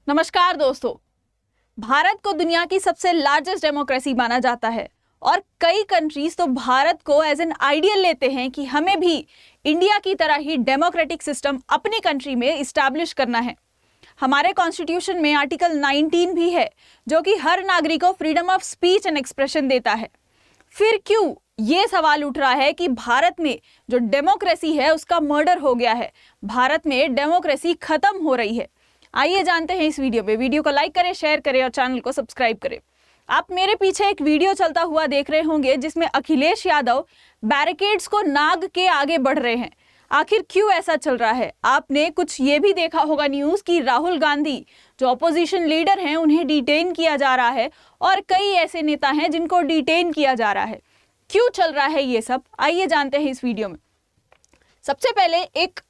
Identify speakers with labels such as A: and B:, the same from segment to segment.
A: नमस्कार दोस्तों। भारत को दुनिया की सबसे लार्जेस्ट डेमोक्रेसी माना जाता है और कई कंट्रीज तो भारत को एज एन आइडियल लेते हैं कि हमें भी इंडिया की तरह ही डेमोक्रेटिक सिस्टम अपनी कंट्री में इस्टेब्लिश करना है। हमारे कॉन्स्टिट्यूशन में आर्टिकल 19 भी है जो कि हर नागरिक को freedom of speech and expression देता है। फिर क्यों ये सवाल उठ रहा है कि भारत में जो डेमोक्रेसी है उसका मर्डर हो गया है, भारत में डेमोक्रेसी खत्म हो रही है। आइए जानते हैं इस वीडियो में। वीडियो को लाइक करें, शेयर करें और चैनल को सब्सक्राइब करें। आप मेरे पीछे एक वीडियो चलता हुआ देख रहे होंगे जिसमें अखिलेश यादव बैरिकेड्स को नाग के आगे बढ़ रहे हैं। आखिर क्यों ऐसा चल रहा है? आपने कुछ ये भी देखा होगा न्यूज़ कि राहुल गांधी जो अपोजिशन लीडर हैं उन्हें डिटेन किया जा रहा है और कई ऐसे नेता हैं जिनको डिटेन किया जा रहा है। क्यों चल रहा है ये सब, आइए जानते हैं इस वीडियो में। सबसे पहले एक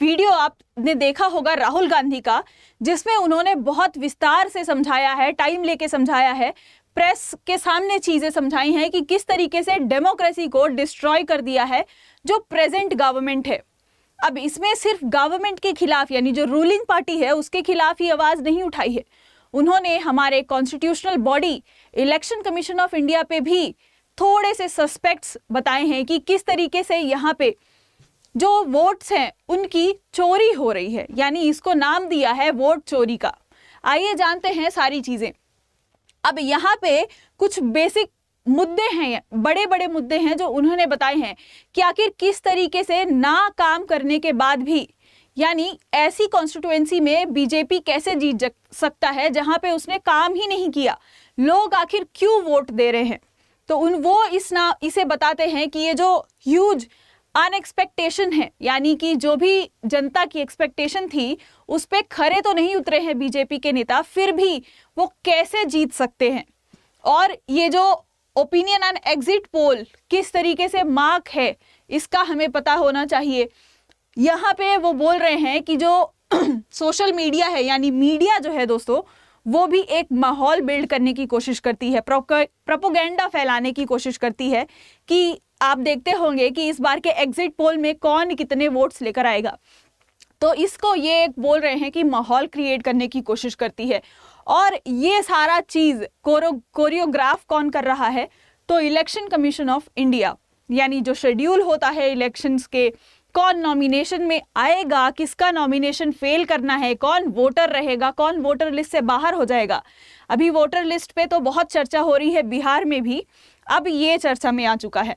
A: वीडियो आपने देखा होगा राहुल गांधी का, जिसमें उन्होंने बहुत विस्तार से समझाया है, टाइम लेके समझाया है, प्रेस के सामने चीजें समझाई हैं कि किस तरीके से डेमोक्रेसी को डिस्ट्रॉय कर दिया है जो प्रेजेंट गवर्नमेंट है। अब इसमें सिर्फ गवर्नमेंट के खिलाफ यानी जो रूलिंग पार्टी है उसके खिलाफ ही आवाज नहीं उठाई है। उन्होंने हमारे constitutional body election commission of India पे भी थोड़े से सस्पेक्ट्स बताए हैं कि किस तरीके से यहाँ पे जो वोट्स हैं उनकी चोरी हो रही है, यानी इसको नाम दिया है वोट चोरी का। आइए जानते हैं सारी चीजें। अब यहाँ पे कुछ बेसिक मुद्दे हैं, बड़े बड़े मुद्दे हैं जो उन्होंने बताए हैं कि आखिर किस तरीके से ना काम करने के बाद भी, यानी ऐसी कॉन्स्टिट्यूएंसी में बीजेपी कैसे जीत सकता है जहां पे उसने काम ही नहीं किया, लोग आखिर क्यों वोट दे रहे हैं। तो वो इसे बताते हैं कि ये जो ह्यूज अनएक्सपेक्टेशन है, यानी कि जो भी जनता की एक्सपेक्टेशन थी उस पे खरे तो नहीं उतरे हैं बीजेपी के नेता, फिर भी वो कैसे जीत सकते हैं। और ये जो ओपिनियन एंड एग्जिट पोल किस तरीके से मार्क है इसका हमें पता होना चाहिए। यहाँ पे वो बोल रहे हैं कि जो सोशल मीडिया है, यानी मीडिया जो है दोस्तों, वो भी एक माहौल बिल्ड करने की कोशिश करती है, प्रोपोगेंडा फैलाने की कोशिश करती है कि आप देखते होंगे कि इस बार के एग्जिट पोल में कौन कितने वोट्स लेकर आएगा। तो इसको ये बोल रहे हैं कि माहौल क्रिएट करने की कोशिश करती है। और ये सारा चीज कोरियोग्राफ कौन कर रहा है? तो इलेक्शन कमीशन ऑफ इंडिया, यानी जो शेड्यूल होता है इलेक्शंस के, कौन नॉमिनेशन में आएगा, किसका नॉमिनेशन फेल करना है, कौन वोटर रहेगा, कौन वोटर लिस्ट से बाहर हो जाएगा। अभी वोटर लिस्ट पे तो बहुत चर्चा हो रही है, बिहार में भी अब ये चर्चा में आ चुका है।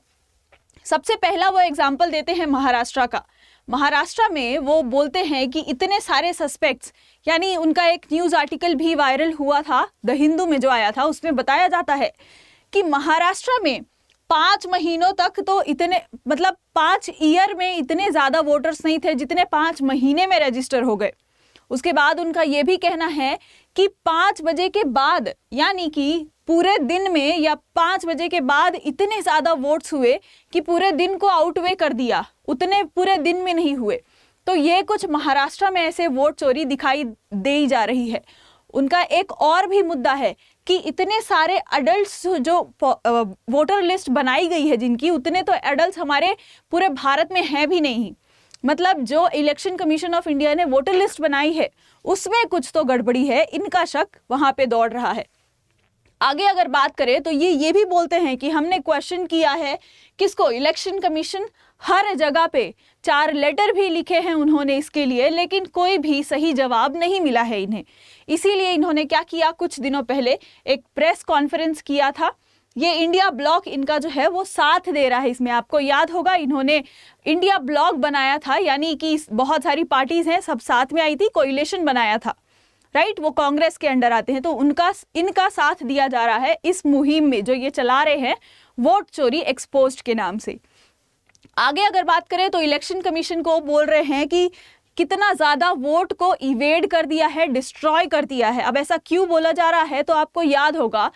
A: सबसे पहला वो एग्जाम्पल देते हैं महाराष्ट्र का। महाराष्ट्र में वो बोलते हैं कि इतने सारे सस्पेक्ट्स, यानी उनका एक न्यूज़ आर्टिकल भी वायरल हुआ था द हिंदू में जो आया था, उसमें बताया जाता है कि महाराष्ट्र में 5 महीनों तक तो इतने 5 ईयर में इतने ज़्यादा वोटर्स नहीं थे जितने 5 महीने में रजिस्टर हो गए। उसके बाद उनका ये भी कहना है कि 5 बजे के बाद, यानी कि पूरे दिन में या 5 बजे के बाद इतने ज़्यादा वोट्स हुए कि पूरे दिन को आउटवे कर दिया, उतने पूरे दिन में नहीं हुए। तो ये कुछ महाराष्ट्र में ऐसे वोट चोरी दिखाई दे जा रही है। उनका एक और भी मुद्दा है कि इतने सारे अडल्ट्स जो वोटर लिस्ट बनाई गई है जिनकी, उतने तो एडल्ट्स हमारे पूरे भारत में हैं भी नहीं। मतलब जो इलेक्शन कमीशन ऑफ इंडिया ने वोटर लिस्ट बनाई है उसमें कुछ तो गड़बड़ी है, इनका शक वहां पे दौड़ रहा है। आगे अगर बात करें तो ये भी बोलते हैं कि हमने क्वेश्चन किया है किसको, इलेक्शन कमीशन, हर जगह पे 4 लेटर भी लिखे हैं उन्होंने इसके लिए, लेकिन कोई भी सही जवाब नहीं मिला है इन्हें। इसीलिए इन्होंने क्या किया, कुछ दिनों पहले एक प्रेस कॉन्फ्रेंस किया था। ये इंडिया ब्लॉक इनका जो है वो साथ दे रहा है इसमें। आपको याद होगा इन्होंने इंडिया ब्लॉक बनाया था, यानी कि बहुत सारी पार्टीज हैं सब साथ में आई थी, कोalition बनाया था, राइट। वो कांग्रेस के अंडर आते हैं, तो इनका साथ दिया जा रहा है इस मुहिम में जो ये चला रहे हैं वोट चोरी एक्सपोज्ड के नाम से। आगे अगर बात करें तो इलेक्शन कमीशन को बोल रहे हैं कि कितना ज्यादा वोट को इवेड कर दिया है, डिस्ट्रॉय कर दिया है। अब ऐसा क्यों बोला जा रहा है? तो आपको याद होगा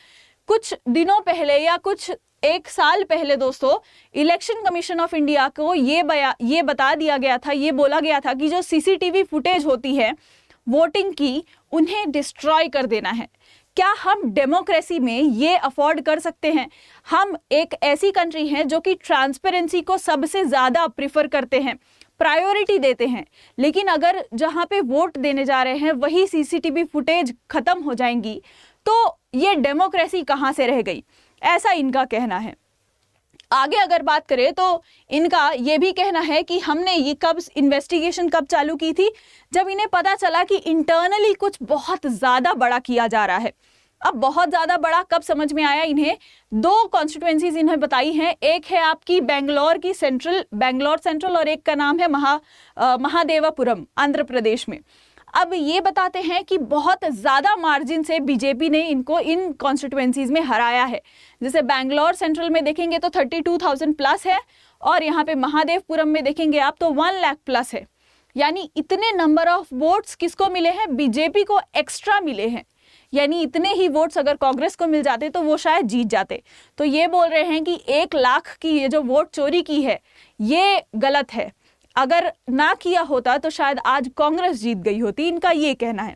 A: कुछ दिनों पहले या कुछ 1 साल पहले दोस्तों, इलेक्शन कमीशन ऑफ इंडिया को ये बता दिया गया था, ये बोला गया था कि जो सीसीटीवी फुटेज होती है वोटिंग की, उन्हें डिस्ट्रॉय कर देना है। क्या हम डेमोक्रेसी में ये अफोर्ड कर सकते हैं? हम एक ऐसी कंट्री हैं जो कि ट्रांसपेरेंसी को सबसे ज़्यादा प्रिफर करते हैं, प्रायोरिटी देते हैं, लेकिन अगर जहां पे वोट देने जा रहे हैं वही सीसीटीवी फुटेज खत्म हो जाएंगी तो ये डेमोक्रेसी कहां से रह गई, ऐसा इनका कहना है। आगे अगर बात करें तो इनका ये भी कहना है कि हमने ये इन्वेस्टिगेशन कब चालू की थी, जब इन्हें पता चला कि इंटरनली कुछ बहुत ज़्यादा बड़ा किया जा रहा है। अब बहुत ज़्यादा बड़ा कब समझ में आया इन्हें, दो कॉन्स्टिट्यूएंसीज इन्हें बताई हैं, एक है आपकी बेंगलोर सेंट्रल और एक का नाम है महादेवापुरम आंध्र प्रदेश में। अब ये बताते हैं कि बहुत ज़्यादा मार्जिन से बीजेपी ने इनको इन कॉन्स्टिट्यूएंसीज में हराया है। जैसे बेंगलोर सेंट्रल में देखेंगे तो 32,000 प्लस है और यहाँ पे महादेवपुरम में देखेंगे आप तो 1 लाख प्लस है। यानी इतने नंबर ऑफ वोट्स किसको मिले हैं, बीजेपी को एक्स्ट्रा मिले हैं। यानी इतने ही वोट्स अगर कांग्रेस को मिल जाते तो वो शायद जीत जाते। तो ये बोल रहे हैं कि 1 लाख की ये जो वोट चोरी की है ये गलत है, अगर ना किया होता तो शायद आज कांग्रेस जीत गई होती, इनका ये कहना है।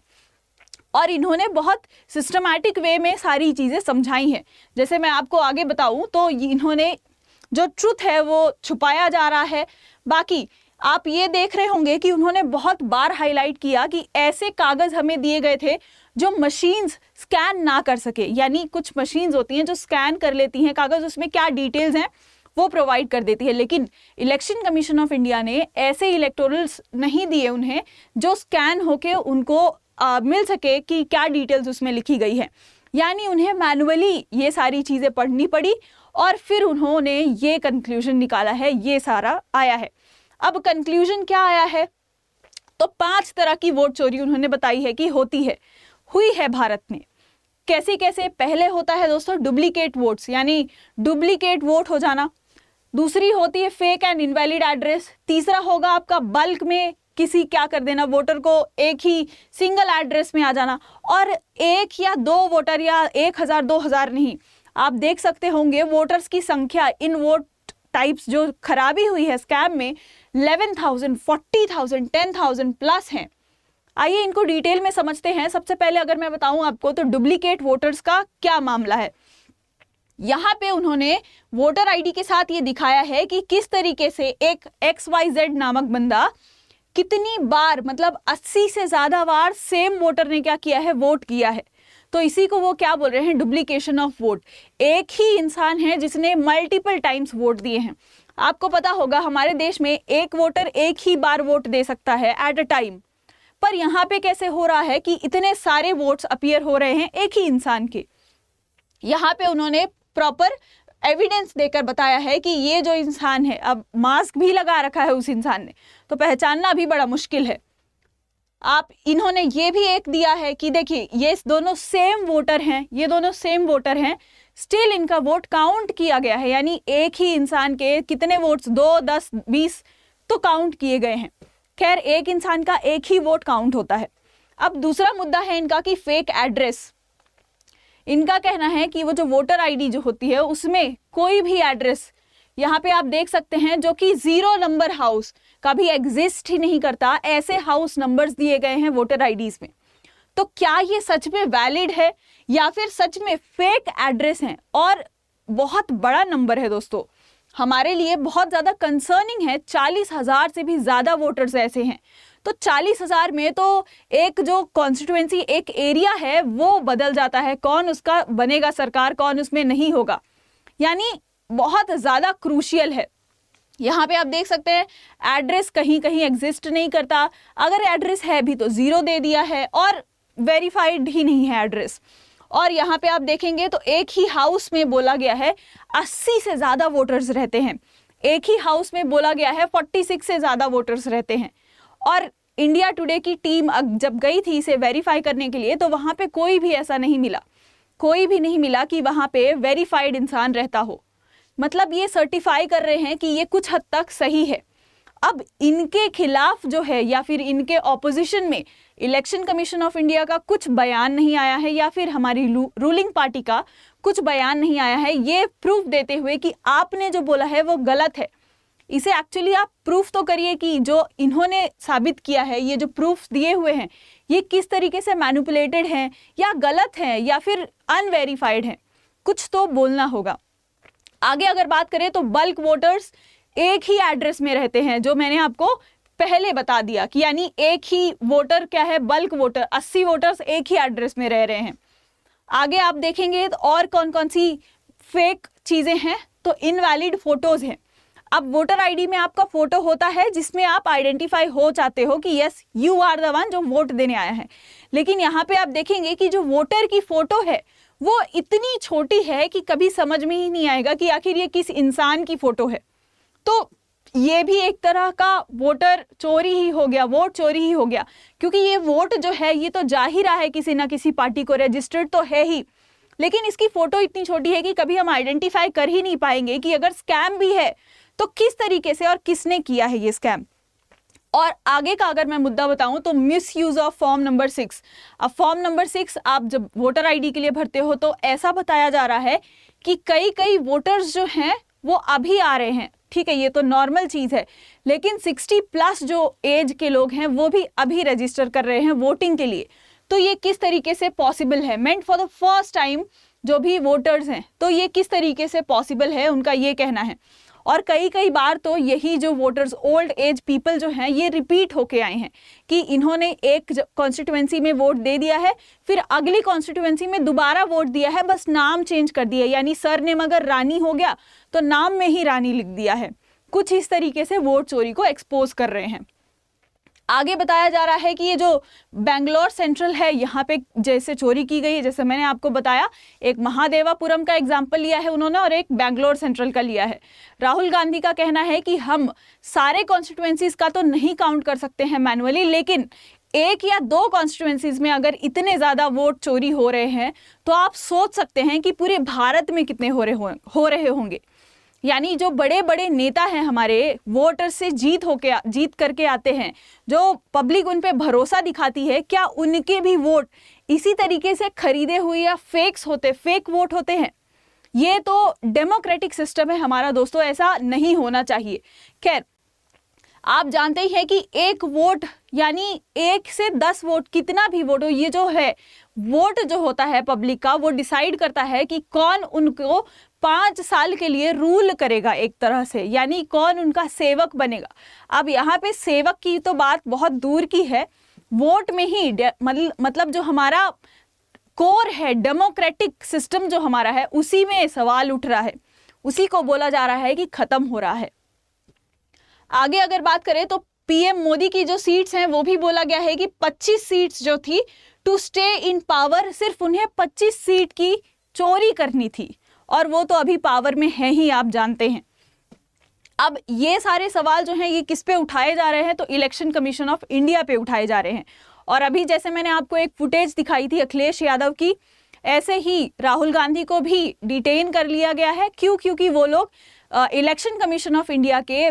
A: और इन्होंने बहुत सिस्टमैटिक वे में सारी चीज़ें समझाई हैं। जैसे मैं आपको आगे बताऊं तो इन्होंने जो ट्रुथ है वो छुपाया जा रहा है। बाकी आप ये देख रहे होंगे कि उन्होंने बहुत बार हाईलाइट किया कि ऐसे कागज़ हमें दिए गए थे जो मशीन्स स्कैन ना कर सके। यानी कुछ मशीन्स होती हैं जो स्कैन कर लेती हैं कागज़, उसमें क्या डिटेल्स हैं वो प्रोवाइड कर देती है, लेकिन इलेक्शन कमीशन ऑफ इंडिया ने ऐसे इलेक्टोरल्स नहीं दिए उन्हें जो स्कैन होके उनको मिल सके कि क्या डिटेल्स उसमें लिखी गई है। यानी उन्हें मैनुअली ये सारी चीज़ें पढ़नी पड़ी और फिर उन्होंने ये कंक्लूजन निकाला है, ये सारा आया है। अब कंक्लूजन क्या आया है, तो 5 तरह की वोट चोरी उन्होंने बताई है कि हुई है भारत में। कैसे कैसे, पहले होता है दोस्तों डुप्लीकेट वोट्स, यानी डुप्लीकेट वोट हो जाना। दूसरी होती है फेक एंड इनवैलिड एड्रेस। तीसरा होगा आपका बल्क में किसी क्या कर देना, वोटर को एक ही सिंगल एड्रेस में आ जाना। और 1 या 2 वोटर या 1000 2000 नहीं, आप देख सकते होंगे वोटर्स की संख्या इन वोट टाइप्स जो खराबी हुई है स्कैम में 11,000, 40,000, 10,000 प्लस हैं। आइए इनको डिटेल में समझते हैं। सबसे पहले अगर मैं बताऊं आपको तो डुप्लीकेट वोटर्स का क्या मामला है। यहाँ पे उन्होंने वोटर आईडी के साथ ये दिखाया है कि किस तरीके से एक XYZ नामक बंदा कितनी बार, मतलब 80 से ज़्यादा बार सेम वोटर ने क्या किया है, वोट किया है। तो इसी को वो क्या बोल रहे हैं, डुप्लीकेशन ऑफ वोट। एक ही इंसान है जिसने मल्टीपल टाइम्स वोट दिए हैं। आपको पता होगा हमारे देश में एक वोटर एक ही बार वोट दे सकता है एट अ टाइम, पर यहाँ पे कैसे हो रहा है कि इतने सारे वोट्स अपीयर हो रहे हैं एक ही इंसान के। यहाँ पे उन्होंने प्रॉपर एविडेंस देकर बताया है कि ये जो इंसान है, अब मास्क भी लगा रखा है उस इंसान ने, तो पहचानना भी बड़ा मुश्किल है। इन्होंने ये भी एक दिया है कि देखिए ये दोनों सेम वोटर हैं, ये दोनों सेम वोटर हैं, स्टिल इनका वोट काउंट किया गया है। यानी एक ही इंसान के कितने वोट्स, 2, 10, 20 तो काउंट किए गए हैं। खैर एक इंसान का एक ही वोट काउंट होता है। अब दूसरा मुद्दा है इनका कि फेक एड्रेस। इनका कहना है कि वो जो वोटर आईडी जो होती है उसमें कोई भी एड्रेस यहाँ पे आप देख सकते हैं जो कि 0 नंबर हाउस कभी एग्जिस्ट ही नहीं करता, ऐसे हाउस नंबर्स दिए गए हैं वोटर आईडीज में। तो क्या ये सच में वैलिड है या फिर सच में फेक एड्रेस हैं? और बहुत बड़ा नंबर है दोस्तों, हमारे लिए बहुत ज़्यादा कंसर्निंग है। 40,000 से भी ज़्यादा वोटर्स ऐसे हैं। तो 40,000 में तो एक जो कॉन्स्टिट्यूएंसी, एक एरिया है वो बदल जाता है, कौन उसका बनेगा सरकार, कौन उसमें नहीं होगा। यानी बहुत ज़्यादा क्रूशियल है। यहाँ पे आप देख सकते हैं एड्रेस कहीं कहीं एग्जिस्ट नहीं करता, अगर एड्रेस है भी तो 0 दे दिया है और वेरीफाइड ही नहीं है एड्रेस। और यहाँ पे आप देखेंगे तो एक ही हाउस में बोला गया है 80 से ज़्यादा वोटर्स रहते हैं, एक ही हाउस में बोला गया है 46 से ज़्यादा वोटर्स रहते हैं। और इंडिया टुडे की टीम जब गई थी इसे वेरीफाई करने के लिए तो वहाँ पे कोई भी ऐसा नहीं मिला, कोई भी नहीं मिला कि वहाँ पे वेरीफाइड इंसान रहता हो। मतलब ये सर्टिफाई कर रहे हैं कि ये कुछ हद तक सही है। अब इनके खिलाफ जो है या फिर इनके ऑपोजिशन में इलेक्शन कमीशन ऑफ इंडिया का कुछ बयान नहीं आया है या फिर हमारी रूलिंग पार्टी का कुछ बयान नहीं आया है, ये प्रूफ देते हुए कि आपने जो बोला है वो गलत है। इसे एक्चुअली आप प्रूफ तो करिए कि जो इन्होंने साबित किया है, ये जो प्रूफ दिए हुए हैं ये किस तरीके से मैनिपुलेटेड हैं या गलत हैं या फिर अनवेरीफाइड हैं, कुछ तो बोलना होगा। आगे अगर बात करें तो बल्क वोटर्स एक ही एड्रेस में रहते हैं, जो मैंने आपको पहले बता दिया कि यानी एक ही वोटर क्या है, बल्क वोटर, 80 वोटर्स एक ही एड्रेस में रह रहे हैं। आगे आप देखेंगे तो और कौन कौन सी फेक चीजें हैं, तो इनवैलिड फोटोज हैं। अब वोटर आईडी में आपका फोटो होता है जिसमें आप आइडेंटिफाई हो चाहते हो कि yes you are the one जो वोट देने आया है, लेकिन यहाँ पे आप देखेंगे कि जो वोटर की फोटो है वो इतनी छोटी है कि कभी समझ में ही नहीं आएगा कि आखिर ये किस इंसान की फोटो है। तो ये भी एक तरह का वोटर चोरी ही हो गया, वोट चोरी ही हो गया, क्योंकि ये वोट जो है ये तो जा ही रहा है किसी ना किसी पार्टी को, रजिस्टर्ड तो है ही, लेकिन इसकी फोटो इतनी छोटी है कि कभी हम आइडेंटिफाई कर ही नहीं पाएंगे कि अगर स्कैम भी है तो किस तरीके से और किसने किया है ये स्कैम। और आगे का अगर मैं मुद्दा बताऊं तो miss use of form number 6। अब फॉर्म नंबर 6 आप जब वोटर आईडी के लिए भरते हो तो ऐसा बताया जा रहा है कि कई वोटर्स जो हैं वो अभी आ रहे हैं, ठीक है, ये तो नॉर्मल चीज़ है, लेकिन 60+ जो एज के लोग हैं वो भी अभी रजिस्टर कर रहे हैं वोटिंग के लिए। तो ये किस तरीके से पॉसिबल है, meant for the first time जो भी वोटर्स हैं, तो ये किस तरीके से पॉसिबल है, उनका ये कहना है। और कई बार तो यही जो वोटर्स, ओल्ड एज पीपल जो हैं, ये रिपीट होके आए हैं कि इन्होंने एक कॉन्स्टिट्यूएंसी में वोट दे दिया है, फिर अगली कॉन्स्टिट्यूएंसी में दोबारा वोट दिया है, बस नाम चेंज कर दिया, यानी सरनेम अगर रानी हो गया तो नाम में ही रानी लिख दिया है। कुछ इस तरीके से वोट चोरी को एक्सपोज कर रहे हैं। आगे बताया जा रहा है कि ये जो बेंगलोर सेंट्रल है यहाँ पे जैसे चोरी की गई है, जैसे मैंने आपको बताया, एक महादेवापुरम का एग्जाम्पल लिया है उन्होंने और एक बेंगलोर सेंट्रल का लिया है। राहुल गांधी का कहना है कि हम सारे कॉन्स्टिट्यूएंसीज का तो नहीं काउंट कर सकते हैं मैनुअली, लेकिन 1 या 2 कॉन्स्टिट्यूएंसीज में अगर इतने ज़्यादा वोट चोरी हो रहे हैं तो आप सोच सकते हैं कि पूरे भारत में कितने हो रहे होंगे। यानी जो बड़े बड़े नेता हैं हमारे, वोटर से जीत करके आते हैं, जो पब्लिक उन पे भरोसा दिखाती है, क्या उनके भी वोट इसी तरीके से खरीदे हुए या फेक वोट होते हैं? ये तो डेमोक्रेटिक सिस्टम है हमारा दोस्तों, ऐसा नहीं होना चाहिए। खैर, आप जानते ही हैं कि एक वोट यानी 1 से 10 वोट, कितना भी वोट हो, ये जो है वोट जो होता है पब्लिक का, वो डिसाइड करता है कि कौन उनको 5 साल के लिए रूल करेगा एक तरह से, यानी कौन उनका सेवक बनेगा। अब यहाँ पे सेवक की तो बात बहुत दूर की है, वोट में ही मतलब जो हमारा कोर है, डेमोक्रेटिक सिस्टम जो हमारा है, उसी में सवाल उठ रहा है, उसी को बोला जा रहा है कि खत्म हो रहा है। आगे अगर बात करें तो पीएम मोदी की जो सीट्स हैं वो भी बोला गया है कि 25 सीट्स जो थी टू स्टे इन पावर, सिर्फ उन्हें 25 सीट की चोरी करनी थी और वो तो अभी पावर में है ही, आप जानते हैं। अब ये सारे सवाल जो हैं ये किस पे उठाए जा रहे हैं, तो इलेक्शन कमीशन ऑफ इंडिया पे उठाए जा रहे हैं। और अभी जैसे मैंने आपको एक फुटेज दिखाई थी अखिलेश यादव की, ऐसे ही राहुल गांधी को भी डिटेन कर लिया गया है। क्यों? क्योंकि वो लोग इलेक्शन कमीशन ऑफ इंडिया के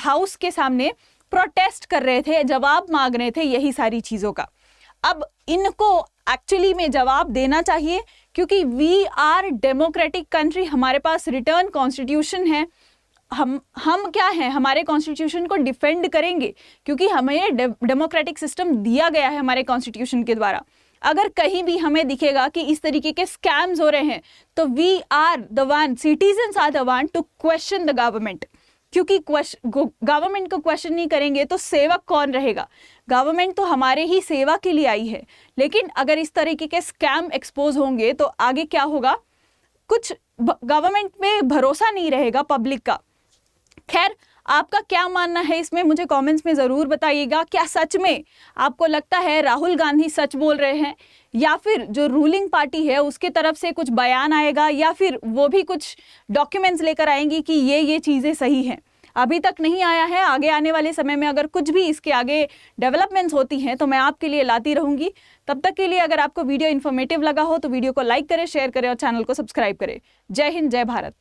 A: हाउस के सामने प्रोटेस्ट कर रहे थे, जवाब मांग रहे थे यही सारी चीज़ों का। अब इनको एक्चुअली में जवाब देना चाहिए, क्योंकि वी आर डेमोक्रेटिक कंट्री, हमारे पास रिटर्न कॉन्स्टिट्यूशन है। हम क्या हैं, हमारे कॉन्स्टिट्यूशन को डिफेंड करेंगे, क्योंकि हमें डेमोक्रेटिक सिस्टम दिया गया है हमारे कॉन्स्टिट्यूशन के द्वारा। अगर कहीं भी हमें दिखेगा कि इस तरीके के स्कैम्स हो रहे हैं, तो we are the one, citizens are the one to question the government, क्योंकि गवर्नमेंट को क्वेश्चन नहीं करेंगे तो सेवक कौन रहेगा? गवर्नमेंट तो हमारे ही सेवा के लिए आई है, लेकिन अगर इस तरीके के स्कैम एक्सपोज होंगे तो आगे क्या होगा? कुछ गवर्नमेंट में भरोसा नहीं रहेगा पब्लिक का। खैर, आपका क्या मानना है इसमें मुझे कमेंट्स में ज़रूर बताइएगा। क्या सच में आपको लगता है राहुल गांधी सच बोल रहे हैं, या फिर जो रूलिंग पार्टी है उसके तरफ से कुछ बयान आएगा, या फिर वो भी कुछ डॉक्यूमेंट्स लेकर आएंगी कि ये चीज़ें सही हैं? अभी तक नहीं आया है। आगे आने वाले समय में अगर कुछ भी इसके आगे डेवलपमेंट्स होती हैं तो मैं आपके लिए लाती रहूँगी। तब तक के लिए अगर आपको वीडियो इन्फॉर्मेटिव लगा हो तो वीडियो को लाइक करें, शेयर करें और चैनल को सब्सक्राइब करें। जय हिंद, जय भारत।